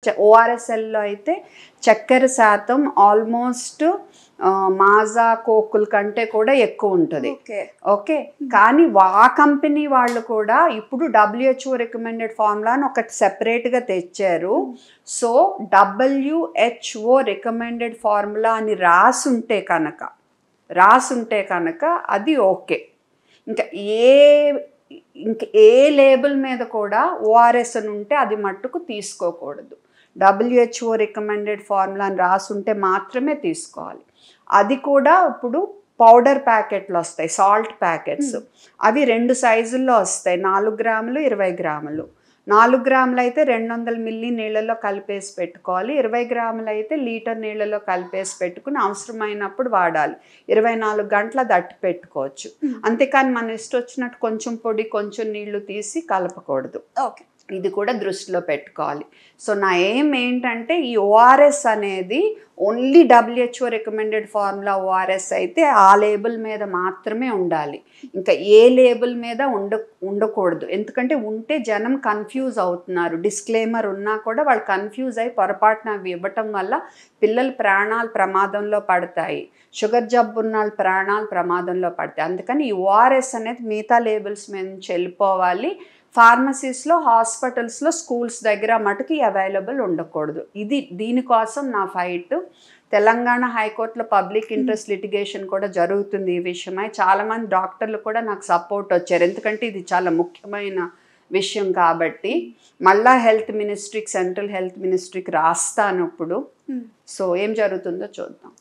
ఓఆర్ఎస్ఎల్లో అయితే చక్కెర శాతం ఆల్మోస్ట్ మాజా కోకుల కంటే కూడా ఎక్కువ ఉంటుంది. ఓకే, కానీ ఆ కంపెనీ వాళ్ళు కూడా ఇప్పుడు WHO రికమెండెడ్ ఫార్ములా అని ఒకటి సెపరేట్గా తెచ్చారు. సో WHO రికమెండెడ్ ఫార్ములా అని రాసుంటే కనుక అది ఓకే. ఇంకా ఏ లేబుల్ మీద కూడా ఓఆర్ఎస్ అని ఉంటే అది మట్టుకు తీసుకోకూడదు. WHO రికమెండెడ్ ఫార్ములా అని రాసుంటే మాత్రమే తీసుకోవాలి. అది కూడా ఇప్పుడు పౌడర్ ప్యాకెట్లు వస్తాయి, సాల్ట్ ప్యాకెట్స్. అవి 2 సైజుల్లో వస్తాయి, 4 గ్రాములు 20 గ్రాములు. 4 గ్రాములు అయితే 200 మిల్లీ నీళ్ళలో కలిపేసి పెట్టుకోవాలి. 20 గ్రాములు అయితే లీటర్ నీళ్ళలో కలిపేసి పెట్టుకుని అవసరమైనప్పుడు వాడాలి. 24 గంటలు అది అట్టి పెట్టుకోవచ్చు. అంతేకాని మన ఇష్టం వచ్చినట్టు కొంచెం పొడి కొంచెం నీళ్లు తీసి కలపకూడదు. ఓకే, ఇది కూడా దృష్టిలో పెట్టుకోవాలి. సో నా ఎయిమ్ ఏంటంటే ఈ ఓఆర్ఎస్ అనేది only WHO recommended formula ORS అయితే ఆ లేబుల్ మీద మాత్రమే ఉండాలి. ఇంకా ఏ లేబుల్ మీద ఉండకూడదు. ఎందుకంటే ఉంటే జనం కన్ఫ్యూజ్ అవుతున్నారు. డిస్క్లైమర్ ఉన్నా కూడా వాళ్ళు కన్ఫ్యూజ్ అయ్యి పొరపాటున అవి ఇవ్వటం వల్ల పిల్లల ప్రాణాలు ప్రమాదంలో పడతాయి, షుగర్ జబ్బు ఉన్న వాళ్ళ ప్రాణాలు ప్రమాదంలో పడతాయి. అందుకని ఈ ఓఆర్ఎస్ అనేది మిగతా లేబుల్స్ మీద నుంచి వెళ్ళిపోవాలి. ఫార్మసీస్లో, హాస్పిటల్స్లో, స్కూల్స్ దగ్గర మటుకు అవైలబుల్ ఉండకూడదు. దీనికోసం నా ఫైట్. తెలంగాణ హైకోర్టులో పబ్లిక్ ఇంట్రెస్ట్ లిటిగేషన్ కూడా జరుగుతుంది ఈ విషయమై. చాలామంది డాక్టర్లు కూడా నాకు సపోర్ట్ వచ్చారు, ఎందుకంటే ఇది చాలా ముఖ్యమైన విషయం కాబట్టి. మళ్ళా హెల్త్ మినిస్ట్రీకి, సెంట్రల్ హెల్త్ మినిస్ట్రీకి రాస్తాను ఇప్పుడు. సో ఏం జరుగుతుందో చూద్దాం.